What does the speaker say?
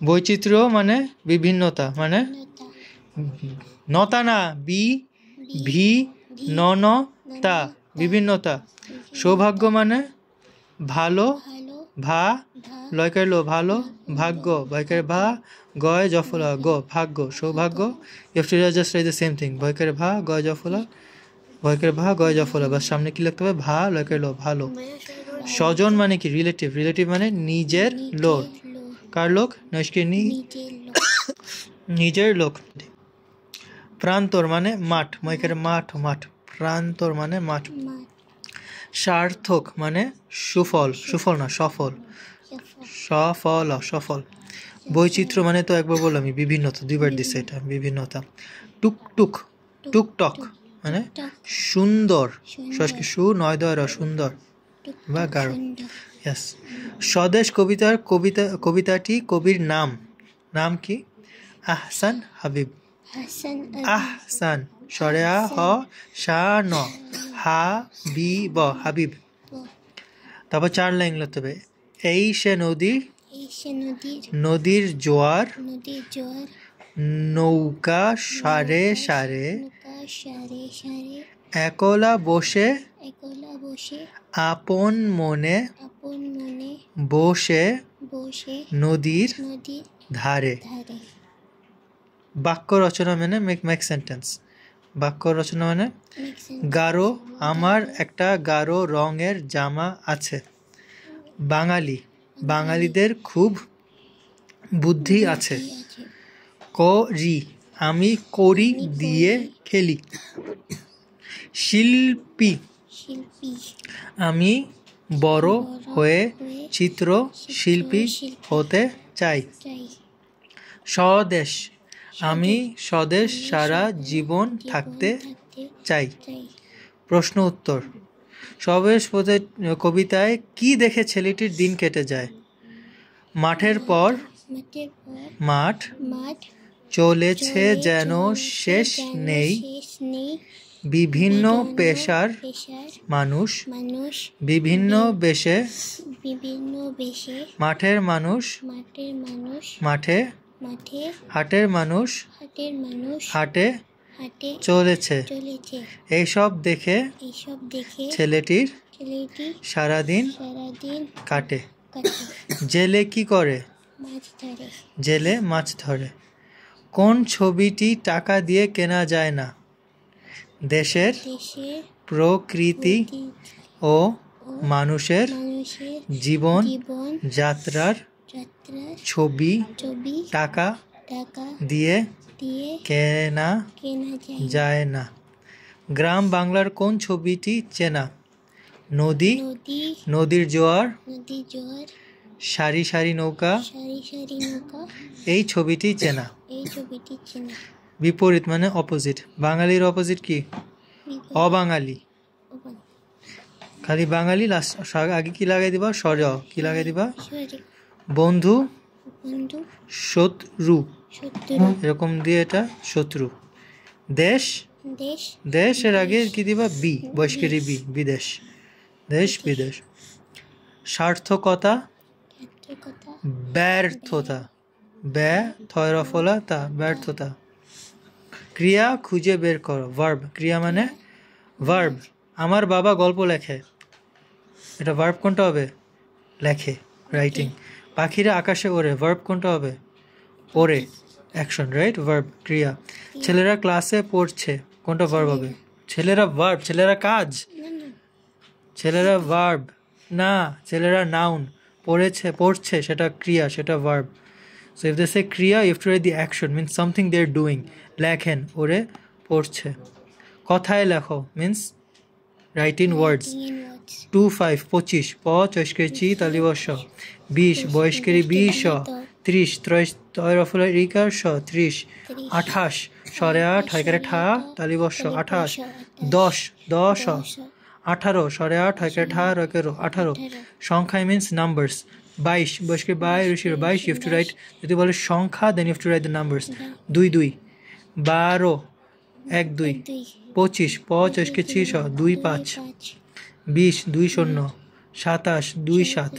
বৈচিত্র্য মানে বিভিন্নতা, মানে নতা না, বি ভি ন তা, বিভিন্নতা। সৌভাগ্য মানে ভালো, ভা লয়কার লো ভালো, ভাগ্য বয়কার ভা, গয় জফলা গ ভাগ্য, সৌভাগ্য। You have to just write the same thing, বয়কার ভা গয় জফলা, বয়কার ভা গয় জফলা, বাস সামনে কি লিখতে হবে, ভা লয়কার লো ভালো। স্বজন মানে কি, রিলেটিভ, রিলেটিভ মানে নিজের লোক, কার লোক, নৈশকে নিজের লোক। প্রান্তর মানে মাঠ, ময়কার মাঠ মাঠ, প্রান্তর মানে মাঠ। সার্থক মানে সুফল, সুফল না সফল, সফল সফল। বৈচিত্র্য মানে তো একবার বললাম, বিভিন্নতা, দুইবার দিছে এটা, বিভিন্নতা। টুকটুক, টুকটক মানে সুন্দর, সু নয় দয় সুন্দর বা গাঢ়। ইয়াস। স্বদেশ কবিতার কবিতাটি কবির নাম, নাম কি? আহসান হাবিব। আহসান সরে আ হ সা ন, হা বি ব হাবিব। তারপর 4 লাইন লিখতে হবে। এই সে নদী, নদীর জোয়ার, নৌকা সারে সারে, একলা বসে আপন মনে বসে নদীর ধারে। বাক্য রচনা মানে মেক সেন্টেন্স। বাক্য রচনা মানে গাঢ়, আমার একটা গাঢ় রঙের জামা আছে। বাঙালি, বাঙালিদের খুব বুদ্ধি আছে। করি, আমি করি দিয়ে খেলি। শিল্পী, আমি বড় হয়ে চিত্র শিল্পী হতে চাই। স্বদেশ, আমি স্বদেশ সারা জীবন থাকতে চাই। প্রশ্ন উত্তর। স্বদেশ কবিতায় কি দেখে ছেলেটির দিন কেটে যায়? মাঠের পর মাঠ, চলেছে যেন শেষ নেই, বিভিন্ন পেশার মানুষ, বিভিন্ন বেশে, মাঠের মানুষ মাঠে, হাটের মানুষ হাটে চলেছে। এইসব দেখে ছেলেটির সারাদিন কাটে। জেলে কি করে? জেলে মাছ ধরে। কোন ছবিটি টাকা দিয়ে কেনা যায় না? দেশের প্রকৃতি ও মানুষের জীবন যাত্রার ছবি টাকা দিয়ে কেনা যায় না। গ্রাম বাংলার কোন ছবিটি চেনা? নদী, নদীর জোয়ার, সারি সারি নৌকা, এই ছবিটি চেনা। বিপরীত মানে অপোজিট। বাঙালির অপোজিট কি? অবাঙালি। খালি বাঙালি, আগে কি লাগাই দিবা? সর, কি লাগাই দিবা? বন্ধু, শত্রু, এরকম দিয়ে এটা শত্রু। দেশ, দেশের আগে কি দিবা? বি, বয়স্কেরই বি, বিদেশ, দেশ বিদেশ। সার্থকতা, ব্যর্থতা, ব্যর্থতা, ব্যর্থতা। ক্রিয়া খুঁজে বের করো, ভার্ব। ক্রিয়া মানে ভার্ব। আমার বাবা গল্প লেখে, এটা ভার্ব কোনটা হবে? লেখে, রাইটিং। পাখিরা আকাশে ওড়ে, ভার্ব কোনটা হবে? ওড়ে, অ্যাকশন, রাইট, ভার্ব, ক্রিয়া। ছেলেরা ক্লাসে পড়ছে, কোনটা ভার্ব হবে? ছেলেরা ভার্ব, ছেলেরা কাজ, ছেলেরা ভার্ব না, ছেলেরা নাউন। পড়ছে সেটা ক্রিয়া, সেটা verb. So if they say ক্রিয়া, you have to write the action, means something they are doing. লেখেন, ওরে পড়ছে। কথায় লেখো মিন্স রাইট ইন ওয়ার্ডস। 2 5 25, প চস্কেচি তালিবর্ষ। 20 বয়স্কেরি 20, 30 ত্রয়রফলা রিকার 30, 28 সরে 8 হাইকারে ঠা তালিবর্ষ 28, 10 18 সরে 8 হাইকারে ঠা রকেরো 18। সংখ্যায় মিন্স নাম্বারস। 22 বয়স্কের 22, ইউ হ্যাভ টু রাইট, যদি বলে সংখ্যা then you have to write the numbers. 2 2 12 1 2, 25 প চস্কেচি 2 5, 20 2 0, 27 2 7।